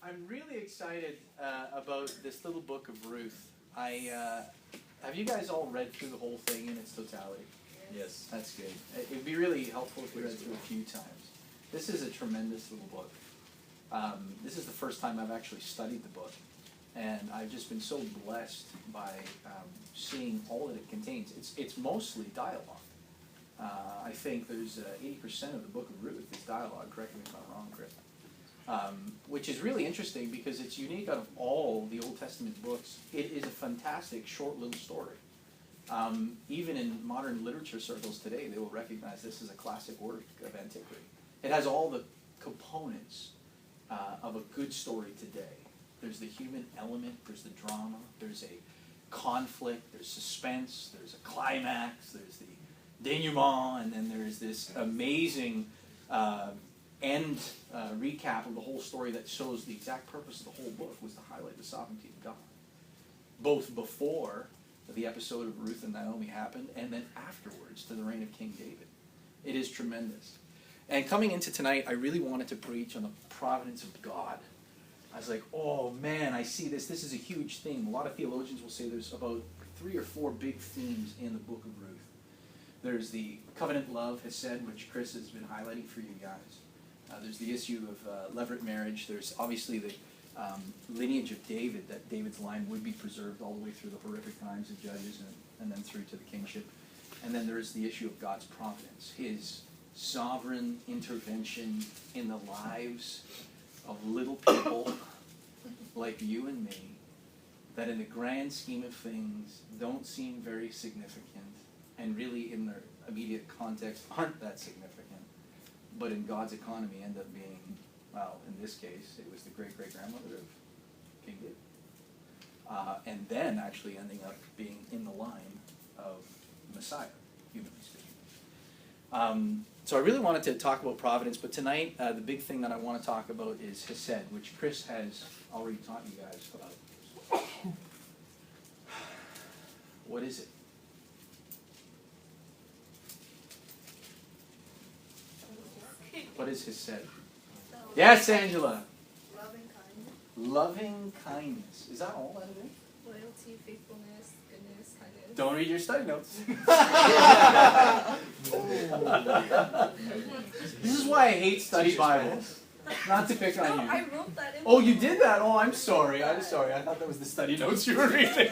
I'm really excited about this little book of Ruth. Have you guys all read through the whole thing in its totality? Yes. That's good. It would be really helpful if you read through a few times. This is a tremendous little book. This is the first time I've actually studied the book, and I've just been so blessed by seeing all that it contains. It's mostly dialogue. I think there's 80% of the book of Ruth is dialogue. Correct me if I'm wrong, Chris. Which is really interesting because it's unique out of all the Old Testament books. It is a fantastic short little story. Even in modern literature circles today, they will recognize this as a classic work of antiquity. It has all the components of a good story today. There's the human element, there's the drama, there's a conflict, there's suspense, there's a climax, there's the denouement, and then there's this amazing end recap of the whole story that shows the exact purpose of the whole book was to highlight the sovereignty of God. Both before the episode of Ruth and Naomi happened, and then afterwards to the reign of King David. It is tremendous. And coming into tonight, I really wanted to preach on the providence of God. I was like, oh man, I see this. This is a huge theme. A lot of theologians will say there's about 3 or 4 big themes in the book of Ruth. There's the covenant love, Hesed, which Chris has been highlighting for you guys. There's the issue of levirate marriage. There's obviously the lineage of David, that David's line would be preserved all the way through the horrific times of Judges and then through to the kingship. And then there's the issue of God's providence, his sovereign intervention in the lives of little people like you and me that in the grand scheme of things don't seem very significant and really in their immediate context aren't that significant, but in God's economy end up being, well, in this case, it was the great-great-grandmother of King David. And then actually ending up being in the line of Messiah, humanly speaking. So I really wanted to talk about providence, but tonight the big thing that I want to talk about is Hesed, which Chris has already taught you guys about. What is it? What is Hesed? Yes, Angela. Loving kindness. Loving kindness. Is that all that it is? Loyalty, faithfulness, goodness, kindness. Don't read your study notes. This is why I hate study Bibles. Not to pick on you. I wrote that in. Oh, you did that? Oh, I'm sorry. I'm sorry. I thought that was the study notes you were reading.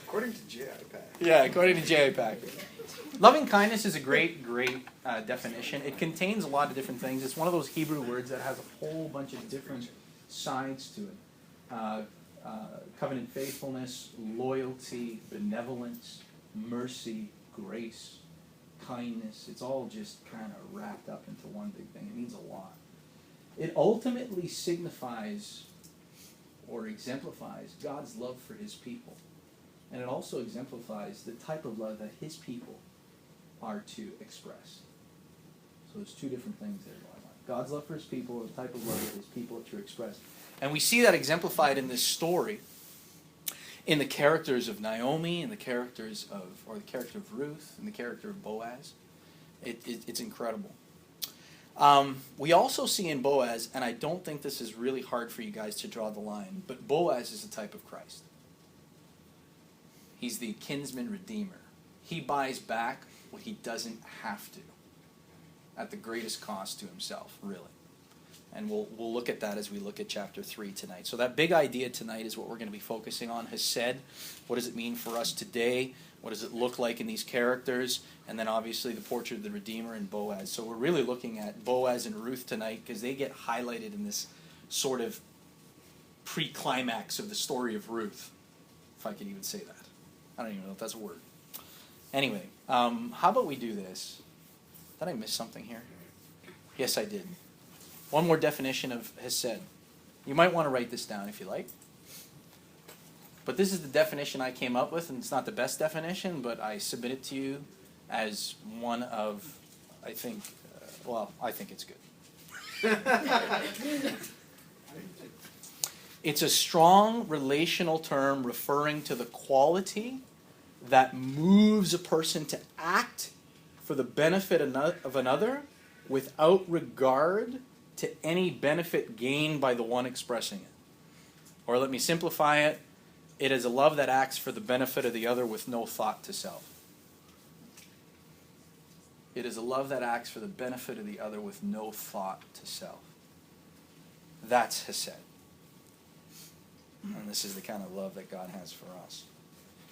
According to J.I. Yeah, according to J.I. Packer. Loving kindness is a great definition. It contains a lot of different things. It's one of those Hebrew words that has a whole bunch of different sides to it. Covenant faithfulness, loyalty, benevolence, mercy, grace, kindness. It's all just kind of wrapped up into one big thing. It means a lot. It ultimately signifies or exemplifies God's love for his people. And it also exemplifies the type of love that his people are to express. So there's 2 different things there going on. God's love for his people, the type of love that his people are to express. And we see that exemplified in this story, in the characters of Naomi, and the character of Ruth, and the character of Boaz. It's incredible. We also see in Boaz, and I don't think this is really hard for you guys to draw the line, but Boaz is a type of Christ. He's the kinsman redeemer. He buys back what he doesn't have to, at the greatest cost to himself, really. And we'll look at that as we look at chapter 3 tonight. So that big idea tonight is what we're going to be focusing on. Hesed, what does it mean for us today? What does it look like in these characters? And then obviously the portrait of the Redeemer and Boaz. So we're really looking at Boaz and Ruth tonight because they get highlighted in this sort of pre-climax of the story of Ruth, if I could even say that. I don't even know if that's a word. Anyway, how about we do this? Did I miss something here? Yes, I did. One more definition of Hesed. You might want to write this down if you like. But this is the definition I came up with, and it's not the best definition, but I submit it to you as one of, I think it's good. It's a strong relational term referring to the quality that moves a person to act for the benefit of another without regard to any benefit gained by the one expressing it. Or let me simplify it. It is a love that acts for the benefit of the other with no thought to self. It is a love that acts for the benefit of the other with no thought to self. That's Hesed. And this is the kind of love that God has for us.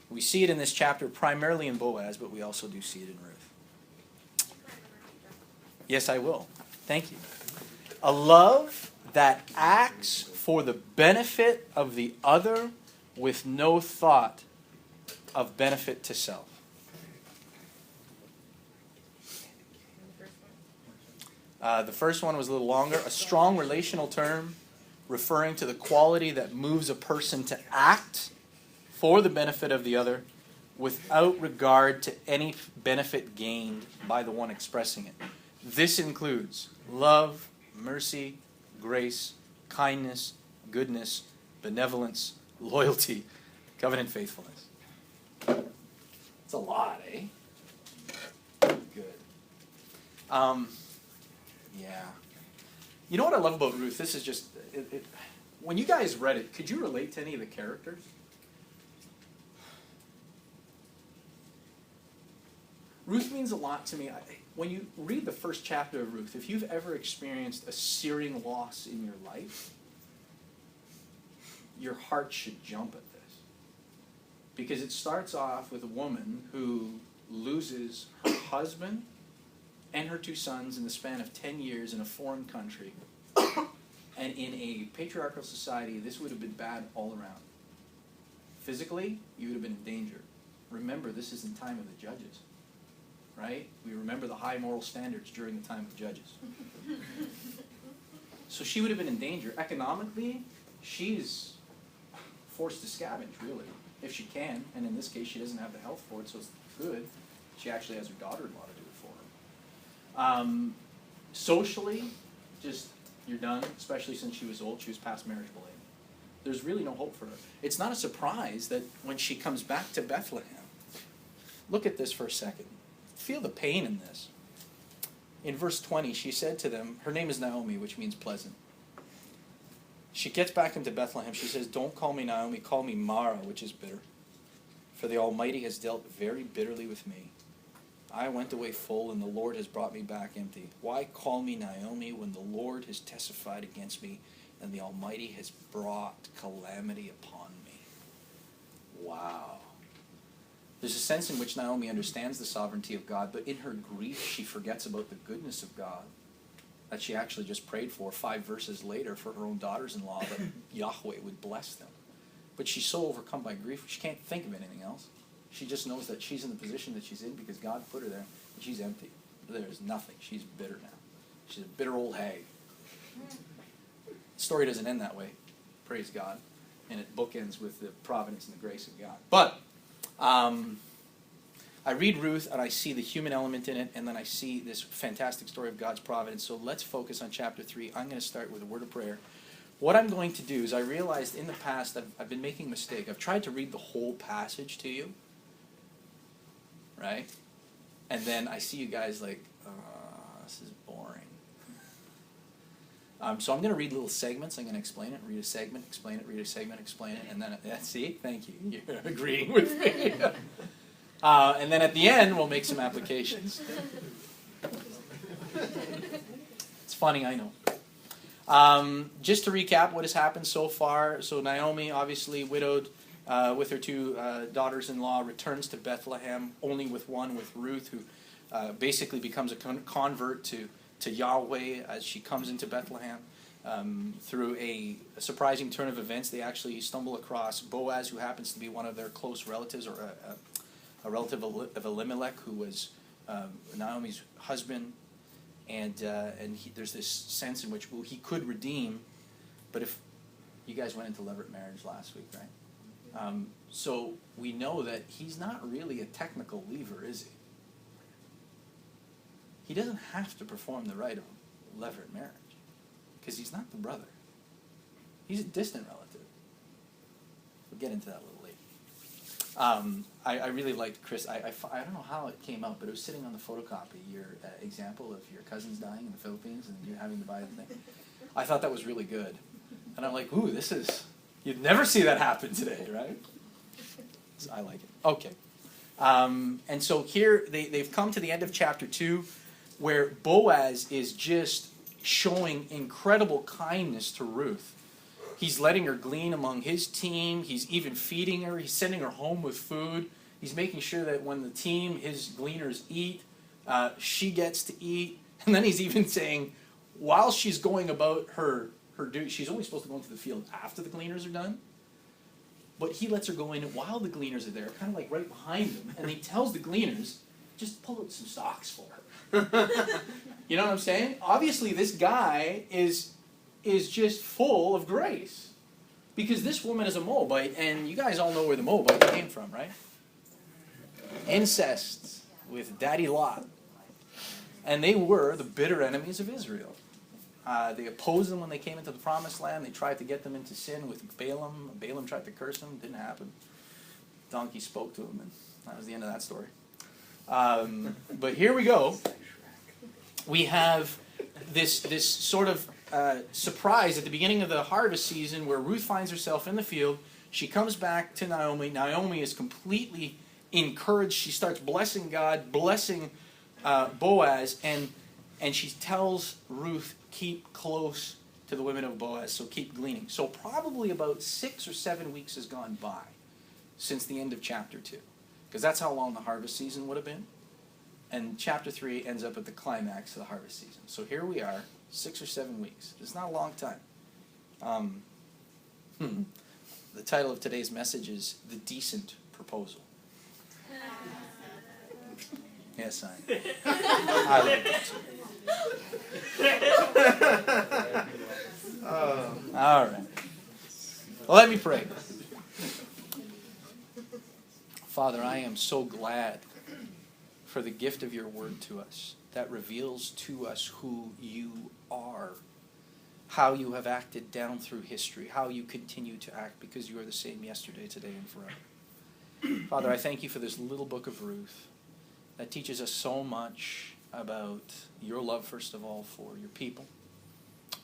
We see it in this chapter primarily in Boaz, but we also do see it in Ruth. Yes, I will. Thank you. A love that acts for the benefit of the other with no thought of benefit to self. The first one was a little longer. A strong relational term referring to the quality that moves a person to act for the benefit of the other without regard to any benefit gained by the one expressing it. This includes love, mercy, grace, kindness, goodness, benevolence, loyalty, covenant faithfulness. It's a lot, eh? Good. Yeah. You know what I love about Ruth? This is just, when you guys read it, could you relate to any of the characters? Ruth means a lot to me. When you read the first chapter of Ruth, if you've ever experienced a searing loss in your life, your heart should jump at this. Because it starts off with a woman who loses her husband and her two sons in the span of 10 years in a foreign country. And in a patriarchal society, this would have been bad all around. Physically, you would have been in danger. Remember, this is in time of the judges. Right? We remember the high moral standards during the time of judges. So she would have been in danger. Economically, she's forced to scavenge, really, if she can. And in this case, she doesn't have the health for it, so it's good. She actually has her daughter-in-law to do it for her. Socially, just, you're done, especially since she was old. She was past marriageable age. There's really no hope for her. It's not a surprise that when she comes back to Bethlehem, look at this for a second. Feel the pain in this. In verse 20, she said to them, her name is Naomi, which means pleasant. She gets back into Bethlehem. She says, don't call me Naomi, call me Mara, which is bitter. For the Almighty has dealt very bitterly with me. I went away full, and the Lord has brought me back empty. Why call me Naomi when the Lord has testified against me, and the Almighty has brought calamity upon me? Wow. There's a sense in which Naomi understands the sovereignty of God, but in her grief she forgets about the goodness of God that she actually just prayed for 5 verses later for her own daughters-in-law, that Yahweh would bless them. But she's so overcome by grief, she can't think of anything else. She just knows that she's in the position that she's in because God put her there, and she's empty. There's nothing. She's bitter now. She's a bitter old hag. The story doesn't end that way, praise God, and it bookends with the providence and the grace of God. But I read Ruth and I see the human element in it, and then I see this fantastic story of God's providence. So let's focus on chapter 3. I'm going to start with a word of prayer. What I'm going to do is, I realized in the past I've been making a mistake. I've tried to read the whole passage to you, right? And then I see you guys like, this is boring. So I'm going to read little segments. I'm going to explain it, read a segment, explain it, read a segment, explain it, and then, see, thank you, you're agreeing with me. And then at the end, we'll make some applications. It's funny, I know. Just to recap what has happened so far. So Naomi, obviously widowed with her 2 daughters-in-law, returns to Bethlehem, only with one, with Ruth, who basically becomes a convert to Yahweh as she comes into Bethlehem. Through a surprising turn of events, they actually stumble across Boaz, who happens to be one of their close relatives, or a relative of Elimelech, who was Naomi's husband. And there's this sense in which, well, he could redeem, but if you guys went into levirate marriage last week, right? So we know that he's not really a technical lever, is he? He doesn't have to perform the rite of levirate marriage, because he's not the brother. He's a distant relative. We'll get into that a little later. I really liked Chris. I don't know how it came out, but it was sitting on the photocopy, your example of your cousins dying in the Philippines and you having to buy the thing. I thought that was really good. And I'm like, ooh, you'd never see that happen today, right? I like it. Okay. And so here, they've come to the end of chapter 2, where Boaz is just showing incredible kindness to Ruth. He's letting her glean among his team. He's even feeding her. He's sending her home with food. He's making sure that when the team, his gleaners, eat, she gets to eat. And then he's even saying, while she's going about her duty, she's only supposed to go into the field after the gleaners are done. But he lets her go in while the gleaners are there, kind of like right behind them. And he tells the gleaners, just pull out some socks for her. You know what I'm saying? Obviously, this guy is just full of grace. Because this woman is a Moabite, and you guys all know where the Moabites came from, right? Incest with Daddy Lot. And they were the bitter enemies of Israel. They opposed them when they came into the promised land. They tried to get them into sin with Balaam. Balaam tried to curse them. Didn't happen. Donkey spoke to him, and that was the end of that story. But here we go. We have this sort of surprise at the beginning of the harvest season where Ruth finds herself in the field. She comes back to Naomi. Naomi is completely encouraged. She starts blessing God, blessing Boaz, and she tells Ruth, keep close to the women of Boaz, so keep gleaning. So probably about 6 or 7 weeks has gone by since the end of chapter 2, because that's how long the harvest season would have been. And chapter 3 ends up at the climax of the harvest season. So here we are, 6 or 7 weeks. It's not a long time. The title of today's message is The Decent Proposal. Yes, I love that. All right. Well, let me pray. Father, I am so glad for the gift of your word to us that reveals to us who you are, how you have acted down through history, how you continue to act, because you are the same yesterday, today, and forever. Father, I thank you for this little book of Ruth that teaches us so much about your love, first of all, for your people,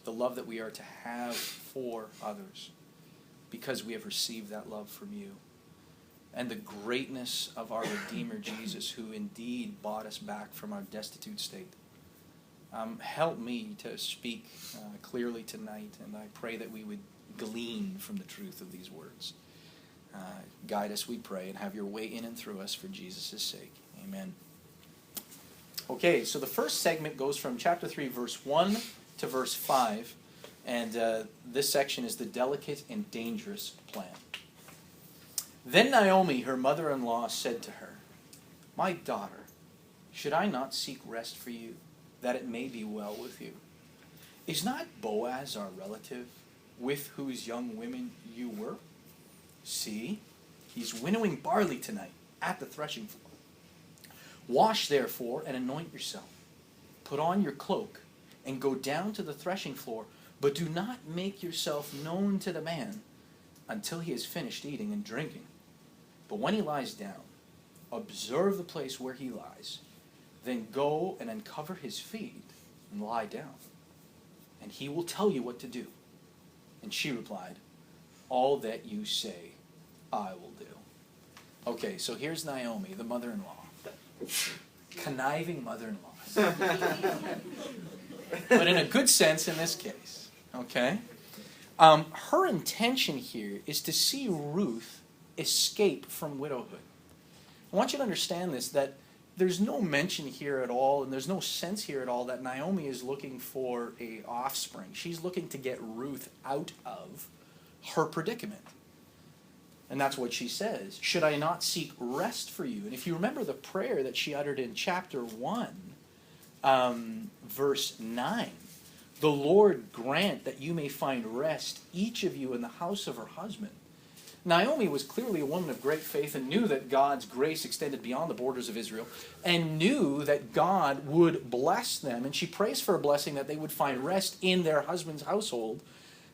the love that we are to have for others because we have received that love from you, and the greatness of our Redeemer Jesus, who indeed bought us back from our destitute state. Help me to speak clearly tonight, and I pray that we would glean from the truth of these words. Guide us, we pray, and have your way in and through us for Jesus' sake. Amen. Okay, so the first segment goes from chapter 3, verse 1 to verse 5, and this section is the delicate and dangerous plan. Then Naomi, her mother-in-law, said to her, "My daughter, should I not seek rest for you, that it may be well with you? Is not Boaz our relative, with whose young women you were? See, he's winnowing barley tonight at the threshing floor. Wash, therefore, and anoint yourself. Put on your cloak, and go down to the threshing floor, but do not make yourself known to the man until he has finished eating and drinking. But when he lies down, observe the place where he lies. Then go and uncover his feet and lie down, and he will tell you what to do." And she replied, "All that you say, I will do." Okay, so here's Naomi, the mother-in-law. Conniving mother-in-laws. But in a good sense in this case. Okay? Her intention here is to see Ruth escape from widowhood. I want you to understand this, that there's no mention here at all, and there's no sense here at all that Naomi is looking for an offspring. She's looking to get Ruth out of her predicament. And that's what she says. "Should I not seek rest for you?" And if you remember the prayer that she uttered in chapter 1, verse 9, "The Lord grant that you may find rest, each of you in the house of her husband." Naomi was clearly a woman of great faith and knew that God's grace extended beyond the borders of Israel and knew that God would bless them. And she prays for a blessing that they would find rest in their husband's household.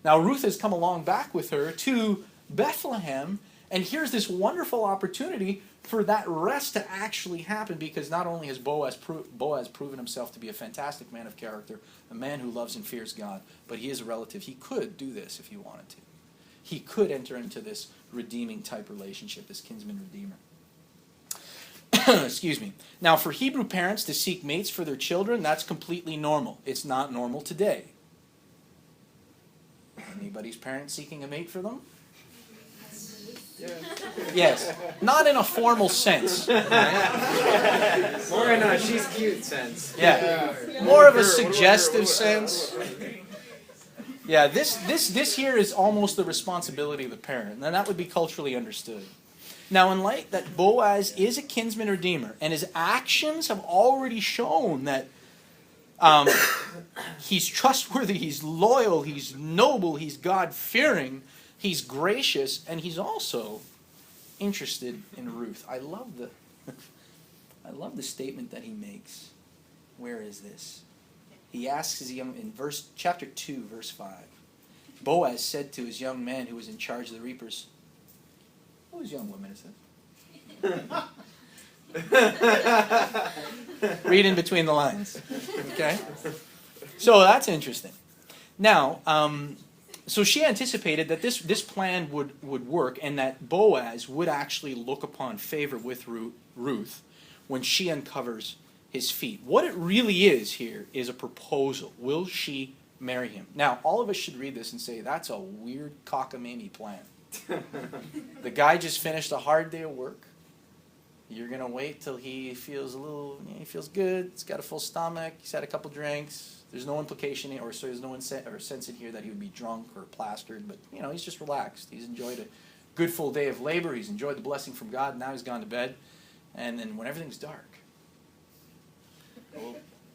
Now Ruth has come along back with her to Bethlehem, and here's this wonderful opportunity for that rest to actually happen, because not only has Boaz proven himself to be a fantastic man of character, a man who loves and fears God, but he is a relative. He could do this if he wanted to. He could enter into this redeeming type relationship, this kinsman-redeemer. Excuse me. Now, for Hebrew parents to seek mates for their children, that's completely normal. It's not normal today. Anybody's parents seeking a mate for them? Yes. Not in a formal sense. More in a she's cute sense. Yeah. More of a suggestive sense. Yeah, this here is almost the responsibility of the parent, and that would be culturally understood. Now, in light that Boaz is a kinsman redeemer, and his actions have already shown that he's trustworthy, he's loyal, he's noble, he's God-fearing, he's gracious, and he's also interested in Ruth. I love the statement that he makes. Where is this? He asks his young, in chapter 2, verse 5. Boaz said to his young man who was in charge of the reapers, whose young woman is this? Read in between the lines. Okay? So that's interesting. Now, so she anticipated that this plan would work, and that Boaz would actually look upon favor with Ruth when she uncovers his feet. What it really is here is a proposal. Will she marry him? Now, all of us should read this and say, that's a weird cockamamie plan. The guy just finished a hard day of work. You're going to wait till he feels he feels good, he's got a full stomach, he's had a couple drinks. There's no implication, there's no sense in here that he would be drunk or plastered, but he's just relaxed. He's enjoyed a good full day of labor, he's enjoyed the blessing from God, and now he's gone to bed. And then when everything's dark,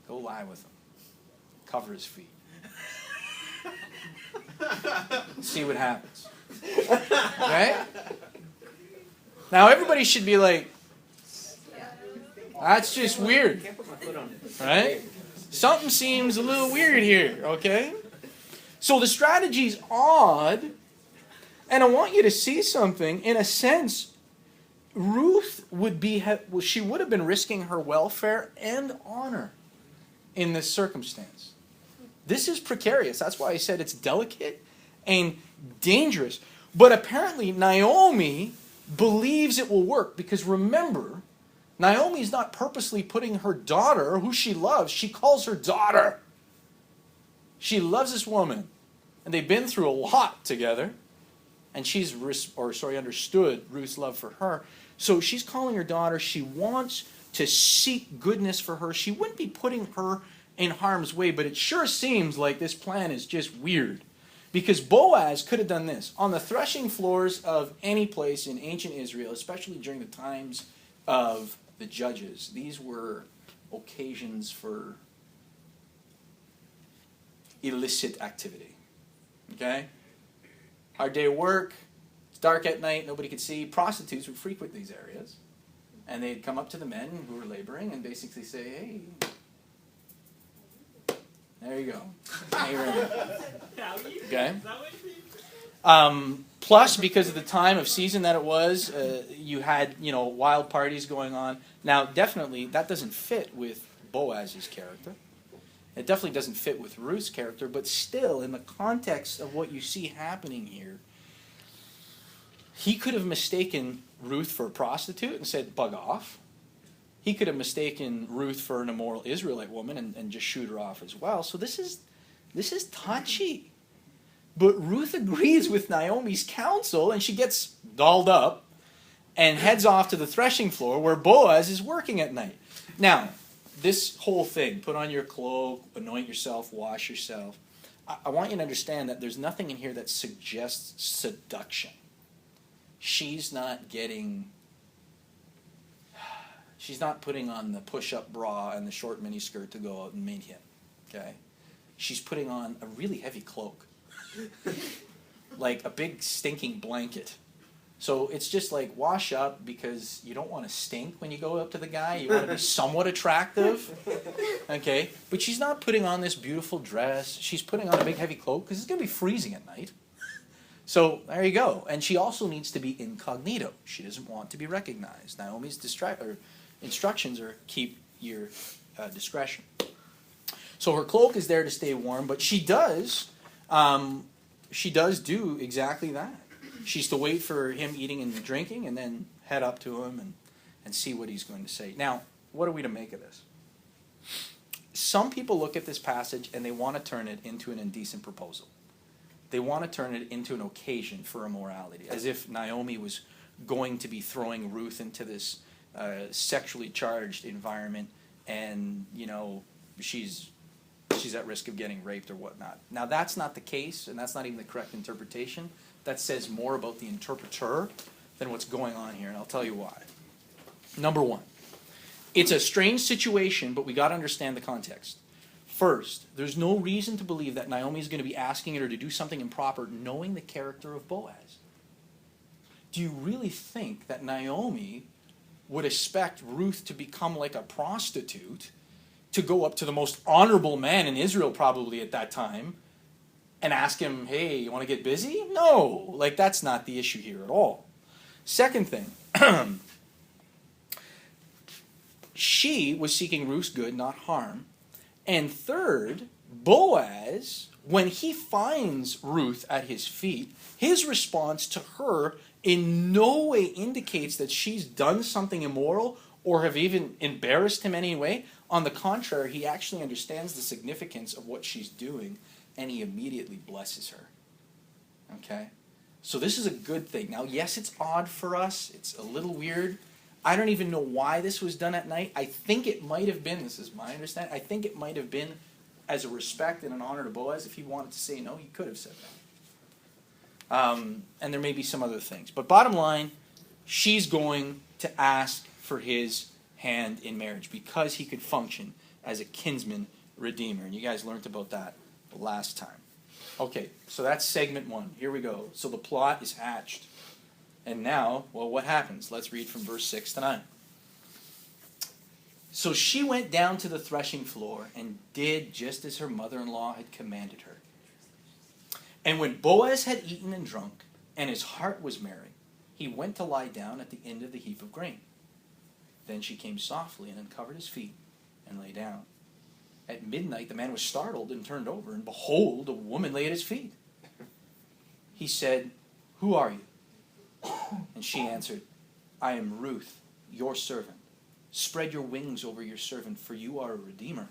go lie with him. Cover his feet. See what happens. Okay? Now everybody should be like, that's just weird. Right? Something seems a little weird here, okay? So the strategy's odd, and I want you to see something. In a sense, Ruth would have been risking her welfare and honor in this circumstance. This is precarious. That's why I said it's delicate and dangerous. But apparently Naomi believes it will work, because remember, Naomi's not purposely putting her daughter, who she loves, she calls her daughter. She loves this woman, and they've been through a lot together, and she's understood Ruth's love for her. So she's calling her daughter. She wants to seek goodness for her. She wouldn't be putting her in harm's way, but it sure seems like this plan is just weird. Because Boaz could have done this. On the threshing floors of any place in ancient Israel, especially during the times of the judges, these were occasions for illicit activity. Okay? Hard day of work, it's dark at night, nobody could see. Prostitutes would frequent these areas, and they'd come up to the men who were laboring and basically say, hey, there you go. Okay? Plus, because of the time of season that it was, you had, wild parties going on. Now, definitely, that doesn't fit with Boaz's character. It definitely doesn't fit with Ruth's character, but still, in the context of what you see happening here, he could have mistaken Ruth for a prostitute and said, bug off. He could have mistaken Ruth for an immoral Israelite woman and just shoot her off as well. So this is touchy. But Ruth agrees with Naomi's counsel, and she gets dolled up and heads off to the threshing floor where Boaz is working at night. Now, this whole thing, put on your cloak, anoint yourself, wash yourself, I want you to understand that there's nothing in here that suggests seduction. She's not putting on the push-up bra and the short miniskirt to go out and meet him. Okay? She's putting on a really heavy cloak. Like a big stinking blanket. So it's just like, wash up, because you don't want to stink when you go up to the guy. You want to be somewhat attractive. Okay? But she's not putting on this beautiful dress. She's putting on a big heavy cloak because it's going to be freezing at night. So there you go. And she also needs to be incognito. She doesn't want to be recognized. Naomi's instructions are keep your discretion. So her cloak is there to stay warm, but she does do exactly that. She's to wait for him eating and drinking and then head up to him and see what he's going to say. Now, what are we to make of this? Some people look at this passage and they want to turn it into an indecent proposal. They want to turn it into an occasion for immorality, as if Naomi was going to be throwing Ruth into this sexually charged environment, and she's at risk of getting raped or whatnot. Now that's not the case, and that's not even the correct interpretation. That says more about the interpreter than what's going on here, and I'll tell you why. Number one, it's a strange situation, but we got to understand the context. First, there's no reason to believe that Naomi is going to be asking her to do something improper, knowing the character of Boaz. Do you really think that Naomi would expect Ruth to become like a prostitute, to go up to the most honorable man in Israel probably at that time, and ask him, hey, you want to get busy? No, that's not the issue here at all. Second thing, she was seeking Ruth's good, not harm. And third, Boaz, when he finds Ruth at his feet, his response to her in no way indicates that she's done something immoral or have even embarrassed him in any way. On the contrary, he actually understands the significance of what she's doing, and he immediately blesses her. Okay? So this is a good thing. Now, yes, it's odd for us. It's a little weird. I don't even know why this was done at night. I think it might have been, this is my understanding, I think it might have been as a respect and an honor to Boaz. If he wanted to say no, he could have said that. And there may be some other things. But bottom line, she's going to ask for his hand in marriage because he could function as a kinsman redeemer. And you guys learned about that last time. Okay, so that's segment one. Here we go. So the plot is hatched. And now, well, what happens? Let's read from verse 6 to 9. So she went down to the threshing floor and did just as her mother-in-law had commanded her. And when Boaz had eaten and drunk, and his heart was merry, he went to lie down at the end of the heap of grain. Then she came softly and uncovered his feet and lay down. At midnight the man was startled and turned over, and behold, a woman lay at his feet. He said, "Who are you?" And she answered, "I am Ruth, your servant. Spread your wings over your servant, for you are a redeemer."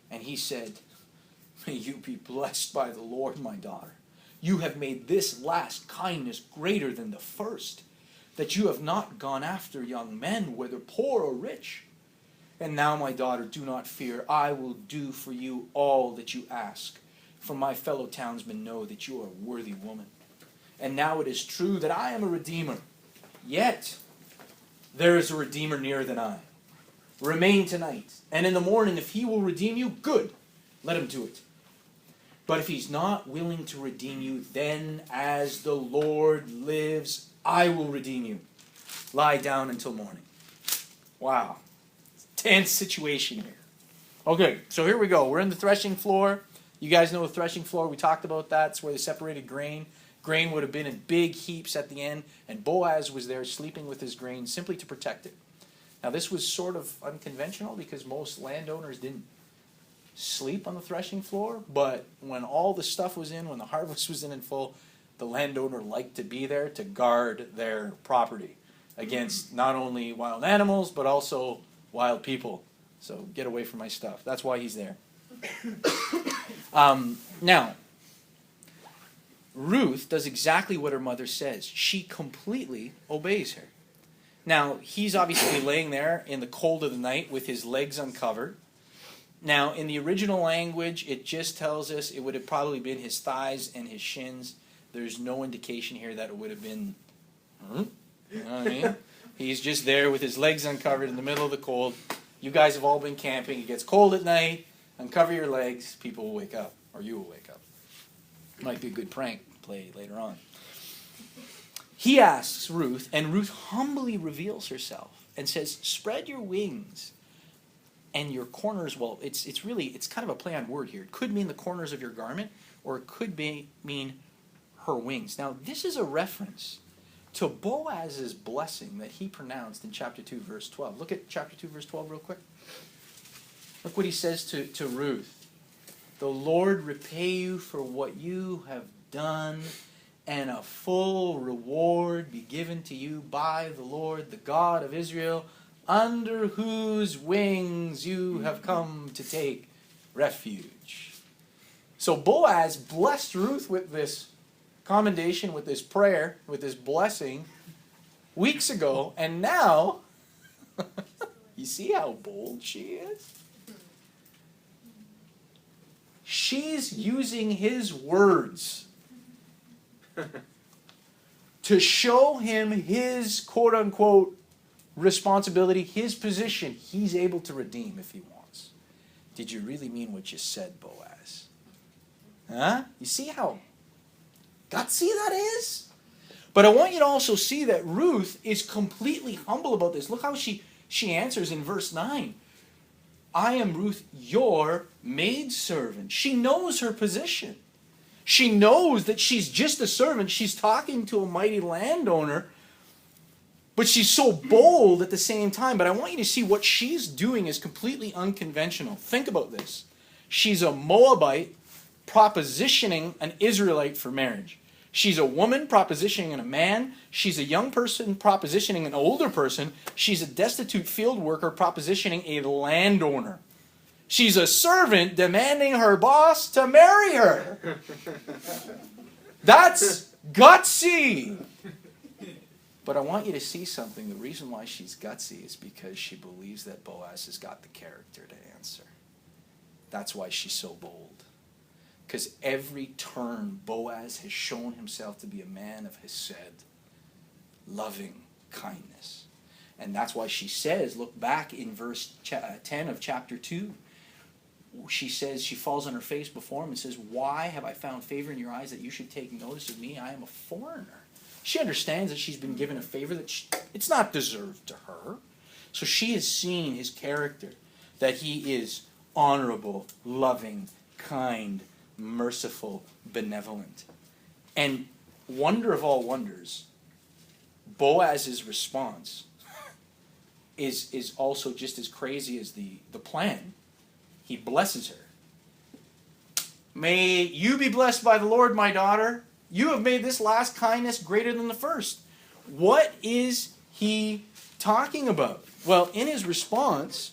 And he said, "May you be blessed by the Lord, my daughter. You have made this last kindness greater than the first, that you have not gone after young men, whether poor or rich. And now, my daughter, do not fear. I will do for you all that you ask, for my fellow townsmen know that you are a worthy woman. And now it is true that I am a redeemer. Yet there is a redeemer nearer than I. Remain tonight, and in the morning, if he will redeem you, good, let him do it. But if he's not willing to redeem you, then as the Lord lives, I will redeem you. Lie down until morning." Wow. Tense situation here. Okay, so here we go. We're in the threshing floor. You guys know the threshing floor. We talked about that. It's where they separated grain. Grain would have been in big heaps at the end, and Boaz was there sleeping with his grain simply to protect it. Now, this was sort of unconventional because most landowners didn't sleep on the threshing floor, but when all the stuff was in, when the harvest was in full, the landowner liked to be there to guard their property against not only wild animals, but also wild people. So get away from my stuff. That's why he's there. Now, Ruth does exactly what her mother says. She completely obeys her. Now, he's obviously laying there in the cold of the night with his legs uncovered. Now, in the original language, it just tells us it would have probably been his thighs and his shins. There's no indication here that it would have been, you know what I mean? He's just there with his legs uncovered in the middle of the cold. You guys have all been camping. It gets cold at night. Uncover your legs. People will wake up, or you will wake up. Might be a good prank play later on. He asks Ruth, and Ruth humbly reveals herself and says, "Spread your wings and your corners." Well, it's kind of a play on word here. It could mean the corners of your garment, or it could mean her wings. Now, this is a reference to Boaz's blessing that he pronounced in chapter 2, verse 12. Look at chapter 2, verse 12 real quick. Look what he says to Ruth. The Lord repay you for what you have done, and a full reward be given to you by the Lord, the God of Israel, under whose wings you have come to take refuge. So Boaz blessed Ruth with this commendation, with this prayer, with this blessing weeks ago, and now, you see how bold she is? She's using his words to show him his quote-unquote responsibility, his position. He's able to redeem if he wants. Did you really mean what you said, Boaz? Huh? You see how gutsy that is? But I want you to also see that Ruth is completely humble about this. Look how she answers in verse 9. I am Ruth, your maidservant. She knows her position. She knows that she's just a servant. She's talking to a mighty landowner, but she's so bold at the same time. But I want you to see what she's doing is completely unconventional. Think about this. She's a Moabite propositioning an Israelite for marriage. She's a woman propositioning a man. She's a young person propositioning an older person. She's a destitute field worker propositioning a landowner. She's a servant demanding her boss to marry her. That's gutsy. But I want you to see something. The reason why she's gutsy is because she believes that Boaz has got the character to answer. That's why she's so bold. Because every turn, Boaz has shown himself to be a man of hesed, loving kindness. And that's why she says, look back in verse 10 of chapter 2. She says, she falls on her face before him and says, why have I found favor in your eyes that you should take notice of me? I am a foreigner. She understands that she's been given a favor that it's not deserved to her. So she has seen his character, that he is honorable, loving, kind, merciful, benevolent. And wonder of all wonders, Boaz's response is also just as crazy as the plan. He blesses her. May you be blessed by the Lord, my daughter. You have made this last kindness greater than the first. What is he talking about? Well, in his response,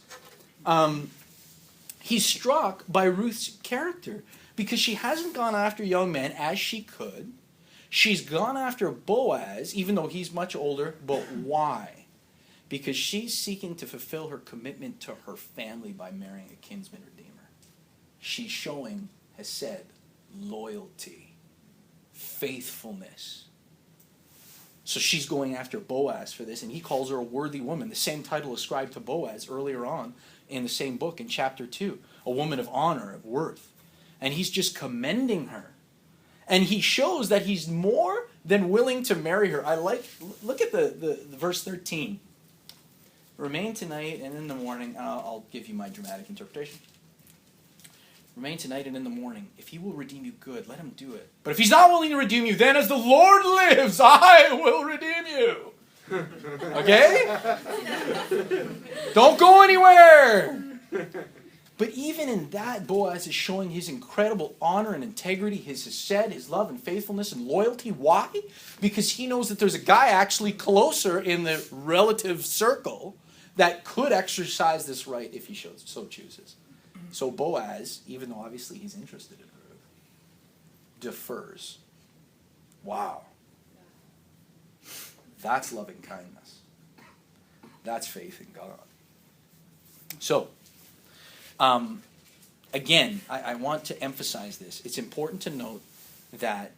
he's struck by Ruth's character. Because she hasn't gone after young men as she could. She's gone after Boaz, even though he's much older. But why? Because she's seeking to fulfill her commitment to her family by marrying a kinsman redeemer. She's showing hesed, loyalty, faithfulness. So she's going after Boaz for this, and he calls her a worthy woman. The same title ascribed to Boaz earlier on in the same book in chapter 2. A woman of honor, of worth. And he's just commending her. And he shows that he's more than willing to marry her. Look at the verse 13. Remain tonight and in the morning. I'll give you my dramatic interpretation. Remain tonight and in the morning. If he will redeem you, good, let him do it. But if he's not willing to redeem you, then as the Lord lives, I will redeem you. Okay? Don't go anywhere. But even in that, Boaz is showing his incredible honor and integrity, his hesed, his love and faithfulness and loyalty. Why? Because he knows that there's a guy actually closer in the relative circle that could exercise this right if he so chooses. So Boaz, even though obviously he's interested in Ruth, defers. Wow. That's loving kindness. That's faith in God. So, again, I want to emphasize this. It's important to note that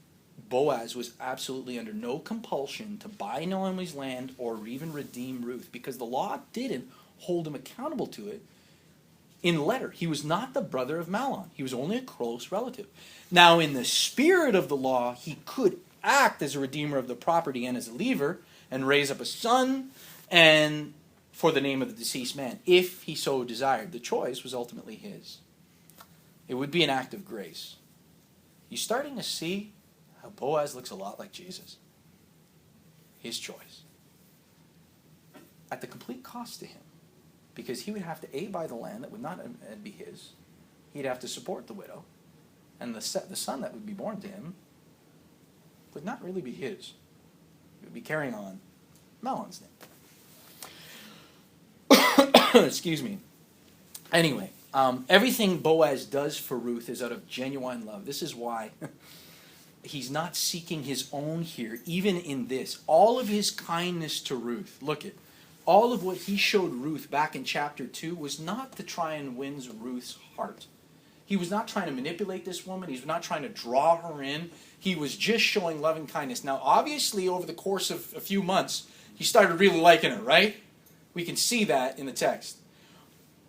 Boaz was absolutely under no compulsion to buy Naomi's land or even redeem Ruth, because the law didn't hold him accountable to it in letter. He was not the brother of Mahlon. He was only a close relative. Now, in the spirit of the law, he could act as a redeemer of the property and as a leaver and raise up a son and for the name of the deceased man, if he so desired. The choice was ultimately his. It would be an act of grace. You starting to see Now, Boaz looks a lot like Jesus. His choice. At the complete cost to him. Because he would have to buy the land that would not be his. He'd have to support the widow. And the son that would be born to him would not really be his. He would be carrying on Mahlon's name. Excuse me. Anyway, everything Boaz does for Ruth is out of genuine love. This is why he's not seeking his own here, even in this. All of his kindness to Ruth, look at, all of what he showed Ruth back in chapter 2 was not to try and win Ruth's heart. He was not trying to manipulate this woman. He was not trying to draw her in. He was just showing love and kindness. Now, obviously, over the course of a few months, he started really liking her, right? We can see that in the text.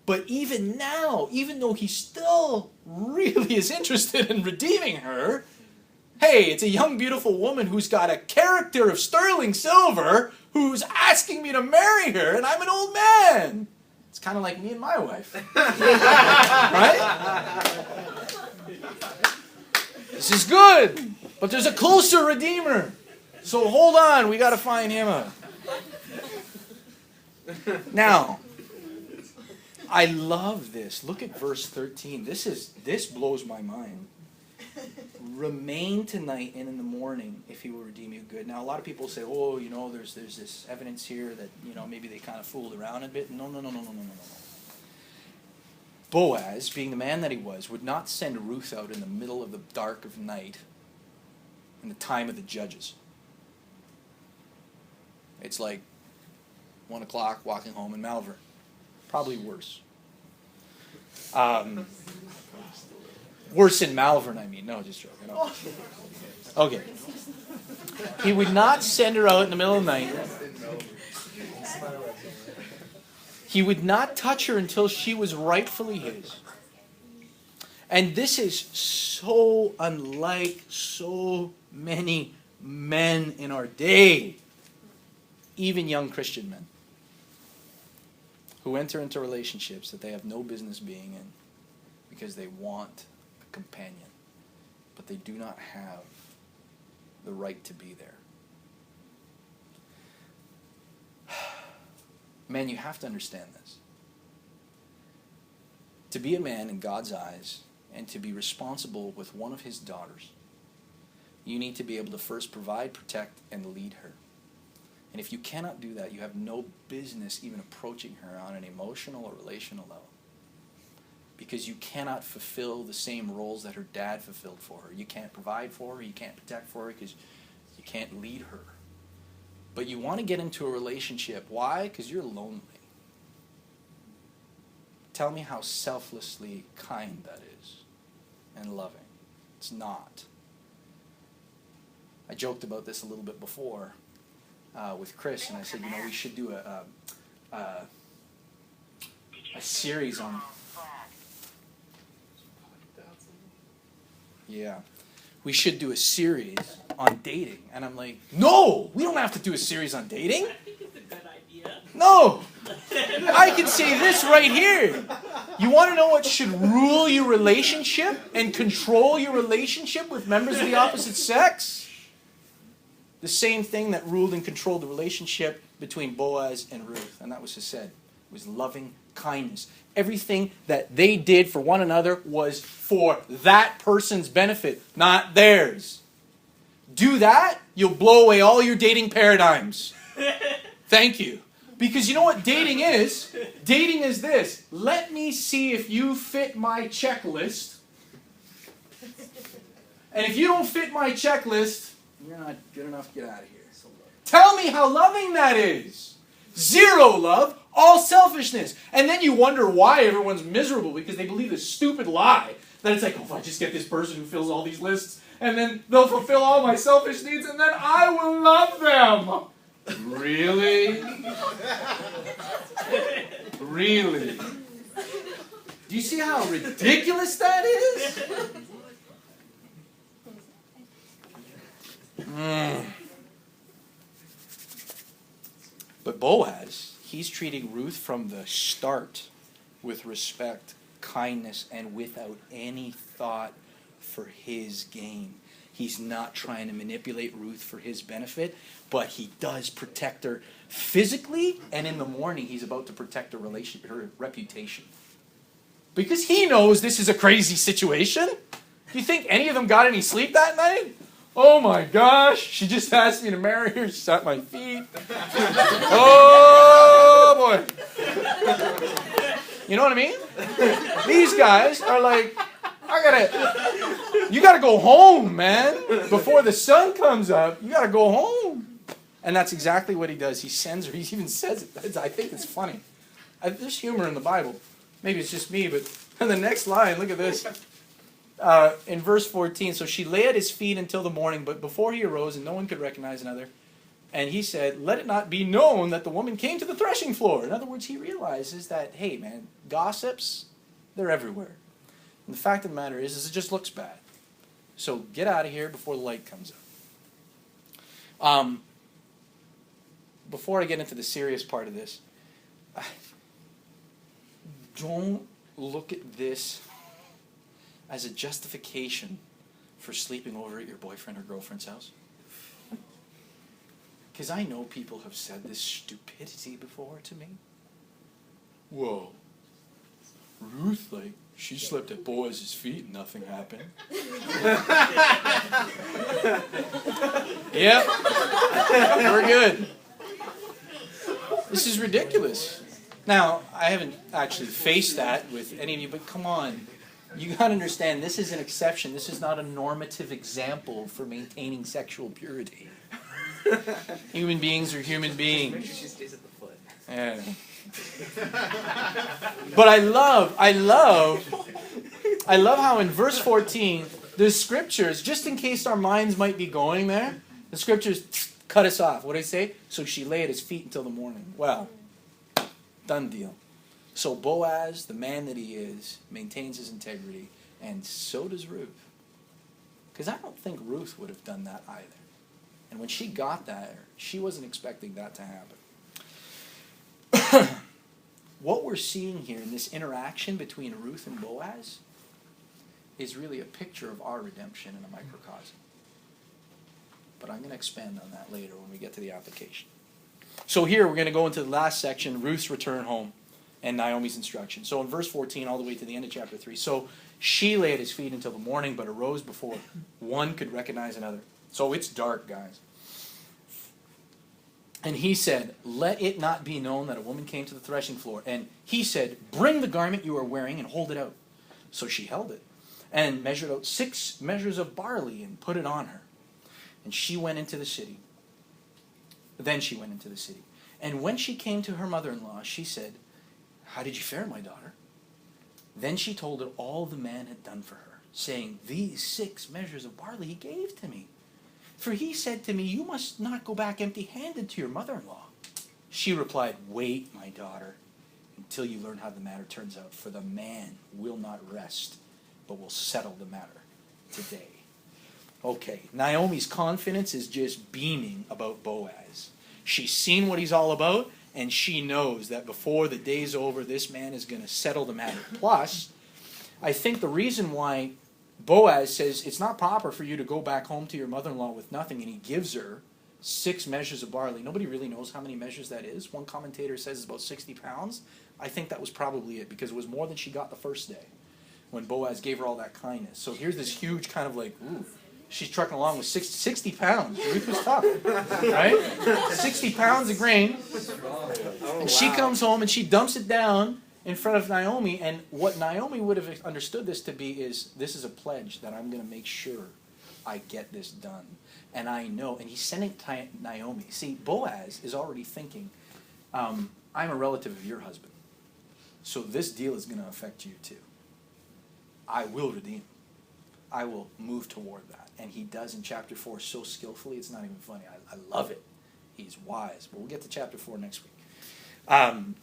But even now, even though he still really is interested in redeeming her, hey, it's a young, beautiful woman who's got a character of sterling silver who's asking me to marry her, and I'm an old man. It's kind of like me and my wife. Right? This is good, but there's a closer redeemer. So hold on, we got to find him. Now, I love this. Look at verse 13. This blows my mind. Remain tonight and in the morning if he will redeem you good. Now, a lot of people say, oh, there's this evidence here that, maybe they kind of fooled around a bit. No. Boaz, being the man that he was, would not send Ruth out in the middle of the dark of night in the time of the judges. It's like 1 o'clock walking home in Malvern. Probably worse. Worse in Malvern, I mean. No, just joking. No. Okay. He would not send her out in the middle of the night. He would not touch her until she was rightfully his. And this is so unlike so many men in our day, even young Christian men, who enter into relationships that they have no business being in because they want a companion, but they do not have the right to be there. Man, you have to understand this. To be a man in God's eyes and to be responsible with one of his daughters, you need to be able to first provide, protect, and lead her. And if you cannot do that, you have no business even approaching her on an emotional or relational level. Because you cannot fulfill the same roles that her dad fulfilled for her. You can't provide for her, you can't protect for her, because you can't lead her. But you want to get into a relationship. Why? Because you're lonely. Tell me how selflessly kind that is and loving. It's not. I joked about this a little bit before with Chris, and I said, we should do a series on... Yeah. We should do a series on dating. And I'm like, no, we don't have to do a series on dating. I think it's a good idea. No. I can say this right here. You want to know what should rule your relationship and control your relationship with members of the opposite sex? The same thing that ruled and controlled the relationship between Boaz and Ruth. And that was said. It was loving kindness. Everything that they did for one another was for that person's benefit, not theirs. Do that, you'll blow away all your dating paradigms. Thank you. Because you know what dating is? Dating is this. Let me see if you fit my checklist. And if you don't fit my checklist, you're not good enough to get out of here. Tell me how loving that is. Zero love, all selfishness. And then you wonder why everyone's miserable, because they believe this stupid lie that it's like, oh, if I just get this person who fills all these lists, and then they'll fulfill all my selfish needs, and then I will love them. Really? Really? Do you see how ridiculous that is? But Boaz, he's treating Ruth from the start with respect, kindness, and without any thought for his gain. He's not trying to manipulate Ruth for his benefit, but he does protect her physically, and in the morning he's about to protect her reputation. Because he knows this is a crazy situation. Do you think any of them got any sleep that night? Oh my gosh, she just asked me to marry her. She's at my feet. Oh boy. You know what I mean? These guys are like, you gotta go home, man. Before the sun comes up, you gotta go home. And that's exactly what he does. He sends her. He even says it. I think it's funny. There's humor in the Bible. Maybe it's just me, but the next line, look at this. In verse 14, so she lay at his feet until the morning, but before he arose, and no one could recognize another, and he said, let it not be known that the woman came to the threshing floor. In other words, he realizes that, hey man, gossips, they're everywhere. And the fact of the matter is it just looks bad. So get out of here before the light comes up. Before I get into the serious part of this, don't look at this as a justification for sleeping over at your boyfriend or girlfriend's house. Because I know people have said this stupidity before to me. Whoa. Ruth, like, she slept at Boaz's feet and nothing happened. Yep. We're good. This is ridiculous. Now, I haven't actually faced that with any of you, but come on. You got to understand, this is an exception. This is not a normative example for maintaining sexual purity. Human beings are human beings. Make sure she stays at the foot. Yeah. But I love how in verse 14, the scriptures, just in case our minds might be going there, the scriptures cut us off. What did I say? So she lay at his feet until the morning. Well, done deal. So Boaz, the man that he is, maintains his integrity, and so does Ruth. Because I don't think Ruth would have done that either. And when she got that, she wasn't expecting that to happen. What we're seeing here in this interaction between Ruth and Boaz is really a picture of our redemption in a microcosm. But I'm going to expand on that later when we get to the application. So here we're going to go into the last section, Ruth's return home and Naomi's instruction. So in verse 14 all the way to the end of chapter 3. So she lay at his feet until the morning, but arose before one could recognize another. So it's dark, guys. And he said, let it not be known that a woman came to the threshing floor. And he said, bring the garment you are wearing and hold it out. So she held it and measured out 6 measures of barley and put it on her. And she went into the city. Then she went into the city. And when she came to her mother-in-law, she said, how did you fare, my daughter? Then she told her all the man had done for her, saying, these 6 measures of barley he gave to me. For he said to me, you must not go back empty-handed to your mother-in-law. She replied, wait, my daughter, until you learn how the matter turns out. For the man will not rest, but will settle the matter today. Okay, Naomi's confidence is just beaming about Boaz. She's seen what he's all about, and she knows that before the day's over, this man is going to settle the matter. Plus, I think the reason why Boaz says it's not proper for you to go back home to your mother-in-law with nothing, and he gives her 6 measures of barley. Nobody really knows how many measures that is. One commentator says it's about 60 pounds. I think that was probably it, because it was more than she got the first day when Boaz gave her all that kindness. So here's this huge kind of like, ooh, she's trucking along with 60 pounds. Ruth was tough, right? 60 pounds of grain. And she comes home and she dumps it down in front of Naomi. And what Naomi would have understood this to be is, this is a pledge that I'm going to make sure I get this done. And I know, and he's sending to Naomi. See, Boaz is already thinking, I'm a relative of your husband. So this deal is going to affect you too. I will redeem. I will move toward that. And he does in chapter 4 so skillfully, it's not even funny. I love it. He's wise. But we'll get to chapter 4 next week. And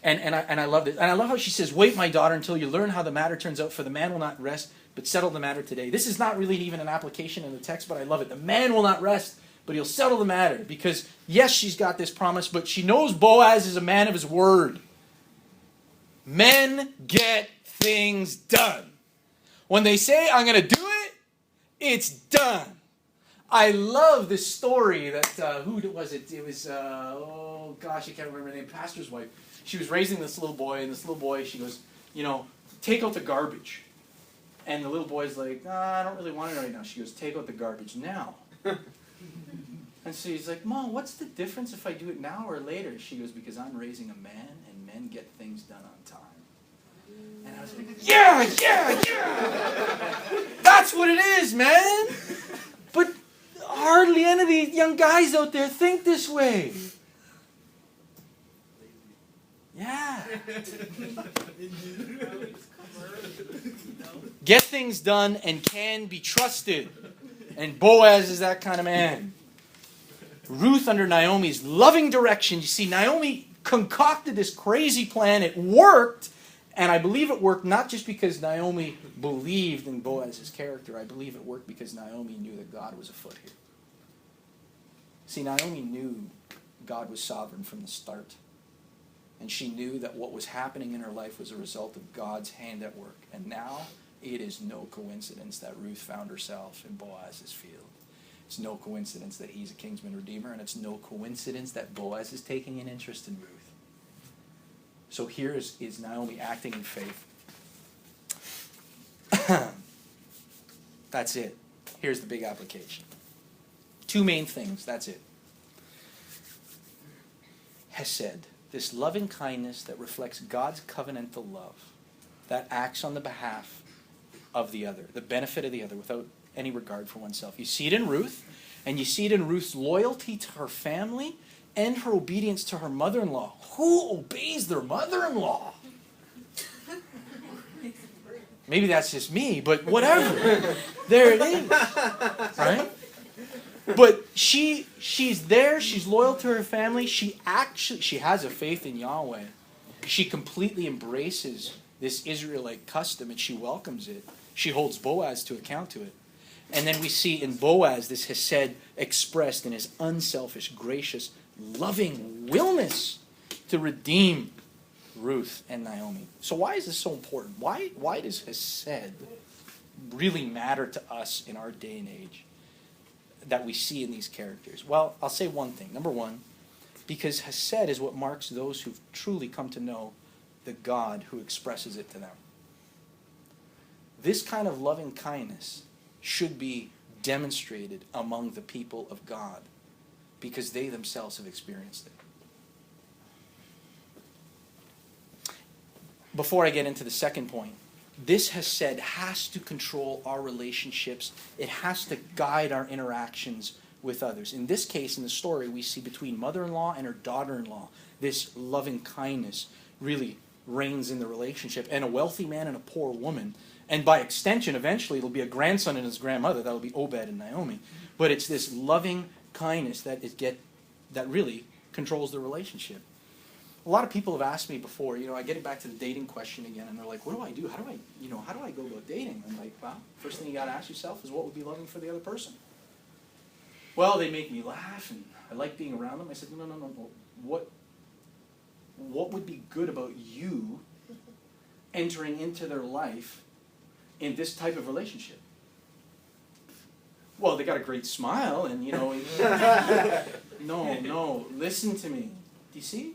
I love it. And I love how she says, wait, my daughter, until you learn how the matter turns out, for the man will not rest, but settle the matter today. This is not really even an application in the text, but I love it. The man will not rest, but he'll settle the matter. Because, yes, she's got this promise, but she knows Boaz is a man of his word. Men get things done. When they say, I'm going to do it, It's done. I love this story that, who was it? It was, oh gosh, I can't remember her name, pastor's wife. She was raising this little boy, and this little boy, she goes, take out the garbage. And the little boy's like, I don't really want it right now. She goes, take out the garbage now. And so he's like, Mom, what's the difference if I do it now or later? She goes, because I'm raising a man, and men get things done on time. And I was like, yeah. That's what it is, man. But hardly any of these young guys out there think this way. Yeah. Get things done and can be trusted. And Boaz is that kind of man. Ruth, under Naomi's loving direction, you see, Naomi concocted this crazy plan. It worked. And I believe it worked not just because Naomi believed in Boaz's character. I believe it worked because Naomi knew that God was afoot here. See, Naomi knew God was sovereign from the start. And she knew that what was happening in her life was a result of God's hand at work. And now it is no coincidence that Ruth found herself in Boaz's field. It's no coincidence that he's a kinsman redeemer, and it's no coincidence that Boaz is taking an interest in Ruth. So here is Naomi acting in faith. That's it. Here's the big application. Two main things, that's it. Hesed, this loving kindness that reflects God's covenantal love, that acts on the behalf of the other, the benefit of the other, without any regard for oneself. You see it in Ruth, and you see it in Ruth's loyalty to her family and her obedience to her mother-in-law. Who obeys their mother-in-law? Maybe that's just me, but whatever. There it is. Right? But she's there, she's loyal to her family, she has a faith in Yahweh. She completely embraces this Israelite custom and she welcomes it. She holds Boaz to account to it. And then we see in Boaz this hesed expressed in his unselfish, gracious, loving willness to redeem Ruth and Naomi. So why is this so important? Why does hesed really matter to us in our day and age that we see in these characters? Well, I'll say one thing. Number one, because hesed is what marks those who've truly come to know the God who expresses it to them. This kind of loving kindness should be demonstrated among the people of God because they themselves have experienced it. Before I get into the second point, this hesed has to control our relationships. It has to guide our interactions with others. In this case, in the story, we see between mother-in-law and her daughter-in-law, this loving kindness really reigns in the relationship. And a wealthy man and a poor woman. And by extension, eventually, it'll be a grandson and his grandmother. That'll be Obed and Naomi. But it's this loving kindness that really controls the relationship. A lot of people have asked me before, I get it back to the dating question again, and they're like, what do I do? How do I go about dating? I'm like, well, first thing you got to ask yourself is what would be loving for the other person? Well, they make me laugh, and I like being around them. I said, no. What would be good about you entering into their life in this type of relationship? Well, they got a great smile, and no, listen to me. Do you see?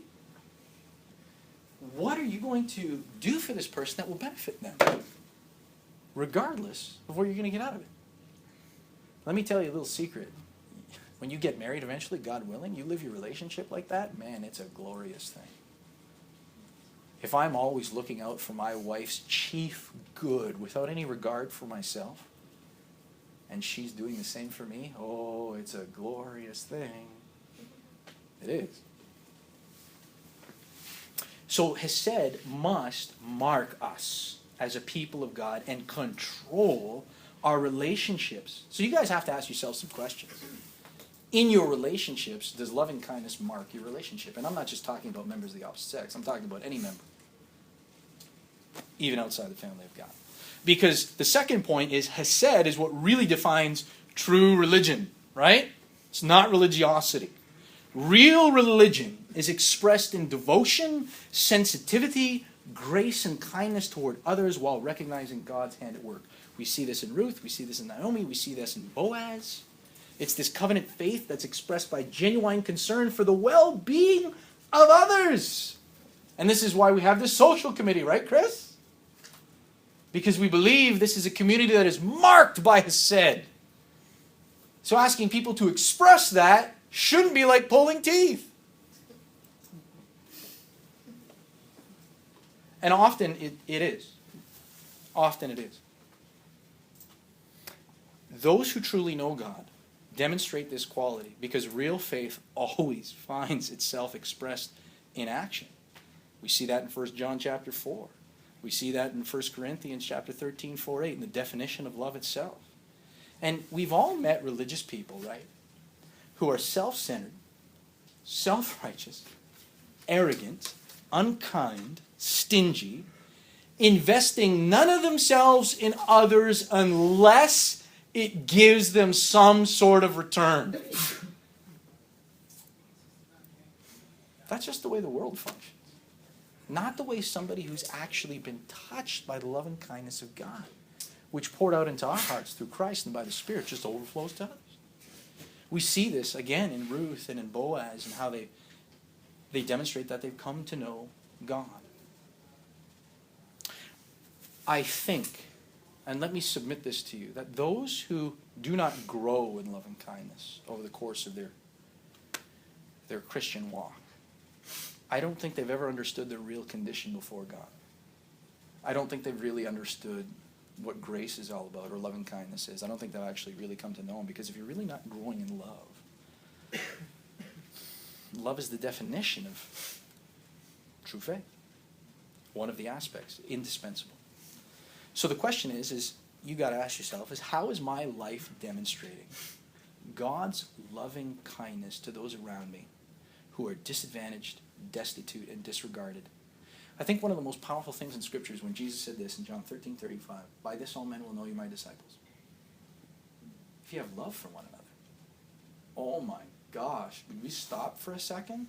What are you going to do for this person that will benefit them? Regardless of what you're going to get out of it. Let me tell you a little secret. When you get married eventually, God willing, you live your relationship like that, man, it's a glorious thing. If I'm always looking out for my wife's chief good without any regard for myself, and she's doing the same for me, oh, it's a glorious thing. It is. So hesed must mark us as a people of God and control our relationships. So you guys have to ask yourselves some questions. In your relationships, does loving kindness mark your relationship? And I'm not just talking about members of the opposite sex. I'm talking about any member, even outside the family of God. Because the second point is hesed is what really defines true religion, right? It's not religiosity. Real religion is expressed in devotion, sensitivity, grace, and kindness toward others while recognizing God's hand at work. We see this in Ruth. We see this in Naomi. We see this in Boaz. It's this covenant faith that's expressed by genuine concern for the well-being of others. And this is why we have this social committee, right, Chris? Because we believe this is a community that is marked by Hesed. So asking people to express that shouldn't be like pulling teeth. And often it is. Often it is. Those who truly know God demonstrate this quality because real faith always finds itself expressed in action. We see that in 1 John chapter 4. We see that in 1 Corinthians chapter 13, 4, 8, in the definition of love itself. And we've all met religious people, right, who are self-centered, self-righteous, arrogant, unkind, stingy, investing none of themselves in others unless it gives them some sort of return. That's just the way the world functions. Not the way somebody who's actually been touched by the love and kindness of God, which poured out into our hearts through Christ and by the Spirit, just overflows to others. We see this again in Ruth and in Boaz and how they demonstrate that they've come to know God. I think, and let me submit this to you, that those who do not grow in love and kindness over the course of their Christian walk, I don't think they've ever understood their real condition before God. I don't think they've really understood what grace is all about or loving kindness is. I don't think they've actually really come to know Him, because if you're really not growing in love, love is the definition of true faith. One of the aspects, indispensable. So the question is you got to ask yourself, is how is my life demonstrating God's loving kindness to those around me who are disadvantaged, destitute, and disregarded? I think one of the most powerful things in Scripture is when Jesus said this in John 13:35, "By this all men will know you my disciples, if you have love for one another." Oh my gosh, did we stop for a second?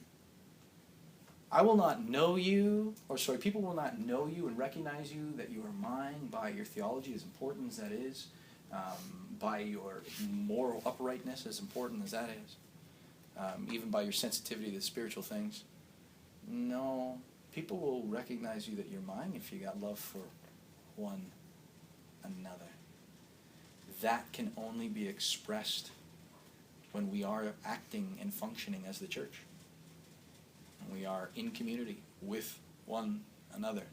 I will not know you, people will not know you and recognize you that you are mine by your theology, as important as that is, by your moral uprightness, as important as that is, even by your sensitivity to spiritual things. No, people will recognize you that you're mine if you got love for one another. That can only be expressed when we are acting and functioning as the church. We are in community with one another.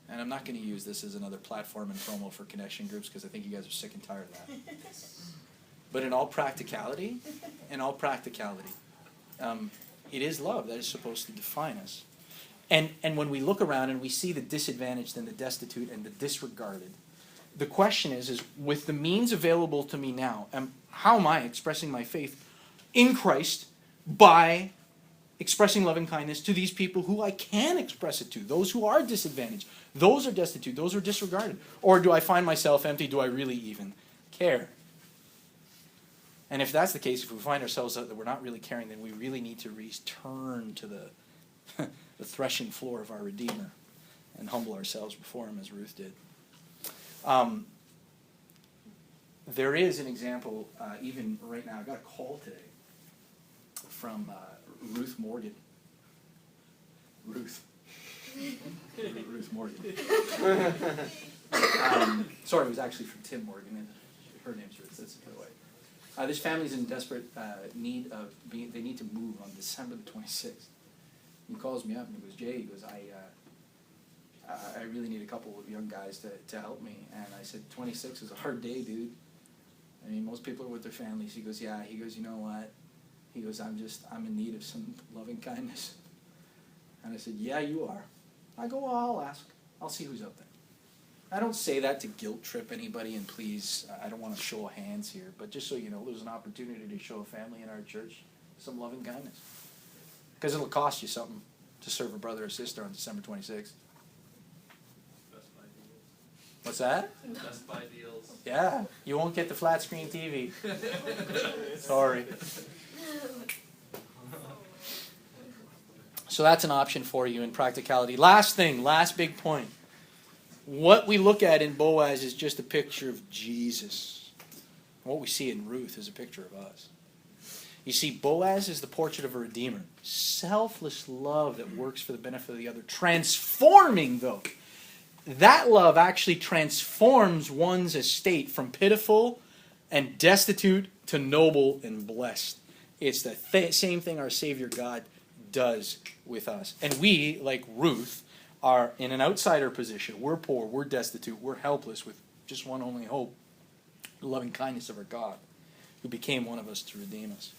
And I'm not going to use this as another platform and promo for connection groups, because I think you guys are sick and tired of that. But in all practicality, it is love that is supposed to define us. And when we look around and we see the disadvantaged and the destitute and the disregarded, the question is with the means available to me now, how am I expressing my faith in Christ by expressing loving kindness to these people who I can express it to, those who are disadvantaged, those are destitute, those are disregarded? Or do I find myself empty? Do I really even care? And if that's the case, if we find ourselves that we're not really caring, then we really need to return to the threshing floor of our Redeemer and humble ourselves before Him as Ruth did. There is an example, even right now. I got a call today from Ruth Morgan. Ruth Morgan. Sorry, it was actually from Tim Morgan. Her name's Ruth. That's the way. This family's in desperate need of they need to move on December the 26th. He calls me up and he goes, "Jay," he goes, I really need a couple of young guys to help me. And I said, 26 is a hard day, dude. I mean, most people are with their families. He goes, "Yeah." He goes, "You know what?" He goes, I'm in need of some loving kindness." And I said, "Yeah, you are." I go, "Well, I'll ask. I'll see who's out there." I don't say that to guilt trip anybody, and please, I don't want to show hands here, but just so you know, there's an opportunity to show a family in our church some loving kindness. Because it'll cost you something to serve a brother or sister on December 26th. Best Buy deals. What's that? Best Buy deals. Yeah, you won't get the flat screen TV. Sorry. So that's an option for you in practicality. Last thing, last big point. what we look at in Boaz is just a picture of Jesus. What we see in Ruth is a picture of us. You see, Boaz is the portrait of a redeemer. Selfless love that works for the benefit of the other. Transforming, though. That love actually transforms one's estate from pitiful and destitute to noble and blessed. It's the same thing our Savior God does with us. And we, like Ruth, are in an outsider position. We're poor, we're destitute, we're helpless with just one only hope, the loving kindness of our God, who became one of us to redeem us.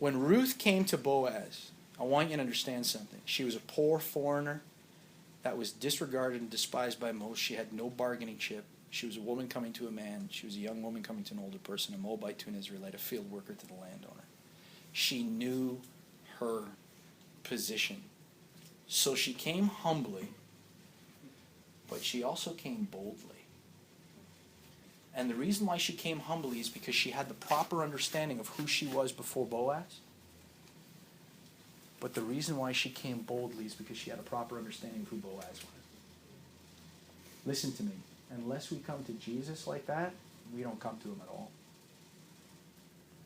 When Ruth came to Boaz, I want you to understand something. She was a poor foreigner that was disregarded and despised by most. She had no bargaining chip. She was a woman coming to a man. She was a young woman coming to an older person, a Moabite to an Israelite, a field worker to the landowner. She knew her position. So she came humbly, but she also came boldly. And the reason why she came humbly is because she had the proper understanding of who she was before Boaz. But the reason why she came boldly is because she had a proper understanding of who Boaz was. Listen to me. Unless we come to Jesus like that, we don't come to him at all.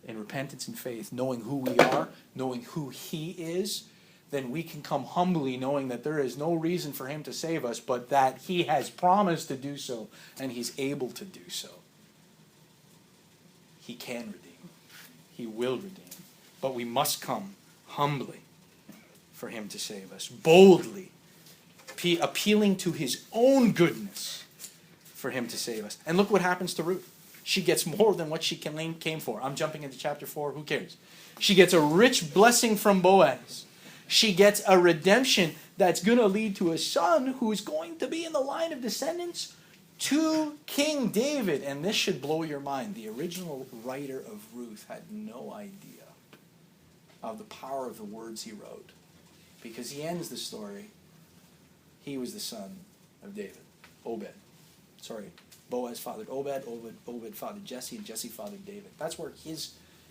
In repentance and faith, knowing who we are, knowing who he is, then we can come humbly knowing that there is no reason for him to save us, but that he has promised to do so, and he's able to do so. He can redeem. He will redeem. But we must come humbly for him to save us. Boldly, appealing to his own goodness for him to save us. And look what happens to Ruth. She gets more than what she came for. I'm jumping into chapter 4. Who cares? She gets a rich blessing from Boaz. She gets a redemption that's going to lead to a son who is going to be in the line of descendants to King David. And this should blow your mind. The original writer of Ruth had no idea of the power of the words he wrote. Because he ends the story, he was the son of David. Boaz fathered Obed, Obed fathered Jesse, and Jesse fathered David. That's where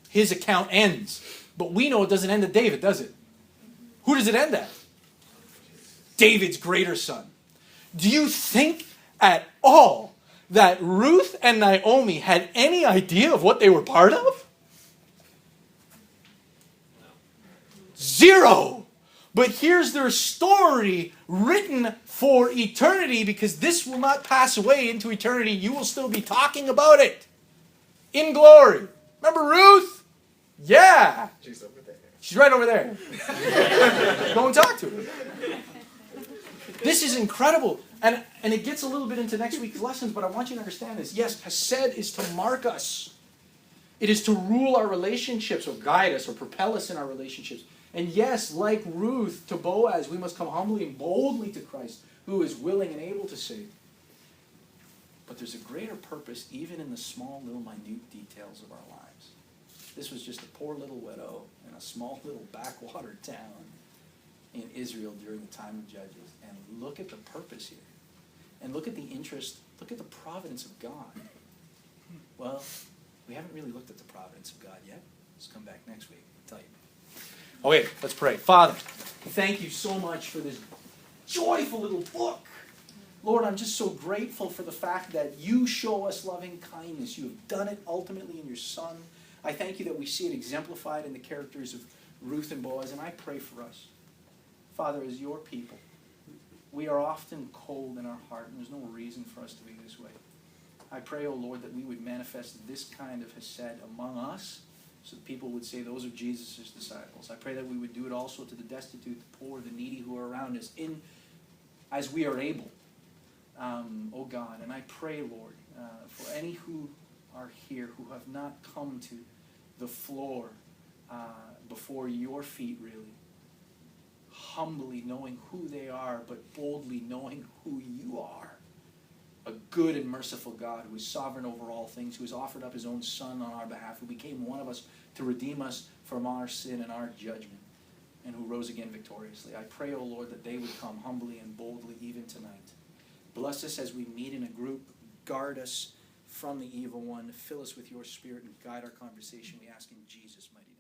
his account ends. But we know it doesn't end at David, does it? Who does it end at? David's greater son. Do you think at all that Ruth and Naomi had any idea of what they were part of? Zero! But here's their story written for eternity, because this will not pass away into eternity. You will still be talking about it in glory. Remember Ruth? Yeah. She's over there. She's right over there. Go and talk to her. This is incredible. And it gets a little bit into next week's lessons, but I want you to understand this. Yes, Hesed is to mark us. It is to rule our relationships, or guide us, or propel us in our relationships. And yes, like Ruth to Boaz, we must come humbly and boldly to Christ, who is willing and able to save. But there's a greater purpose even in the small, little, minute details of our lives. This was just a poor little widow in a small little backwater town in Israel during the time of Judges. And look at the purpose here. And look at the interest, look at the providence of God. Well, we haven't really looked at the providence of God yet. Let's come back next week and tell you. Okay, let's pray. Father, thank you so much for this joyful little book. Lord, I'm just so grateful for the fact that you show us loving kindness. You have done it ultimately in your Son. I thank you that we see it exemplified in the characters of Ruth and Boaz, and I pray for us. Father, as your people, we are often cold in our heart, and there's no reason for us to be this way. I pray, O Lord, that we would manifest this kind of Hesed among us, so that people would say those are Jesus' disciples. I pray that we would do it also to the destitute, the poor, the needy who are around us, as we are able, oh God. And I pray, Lord, for any who are here who have not come to the floor before your feet, really, humbly knowing who they are, but boldly knowing who you are. A good and merciful God who is sovereign over all things, who has offered up his own Son on our behalf, who became one of us to redeem us from our sin and our judgment, and who rose again victoriously. I pray, O Lord, that they would come humbly and boldly even tonight. Bless us as we meet in a group. Guard us from the evil one. Fill us with your Spirit and guide our conversation. We ask in Jesus' mighty name.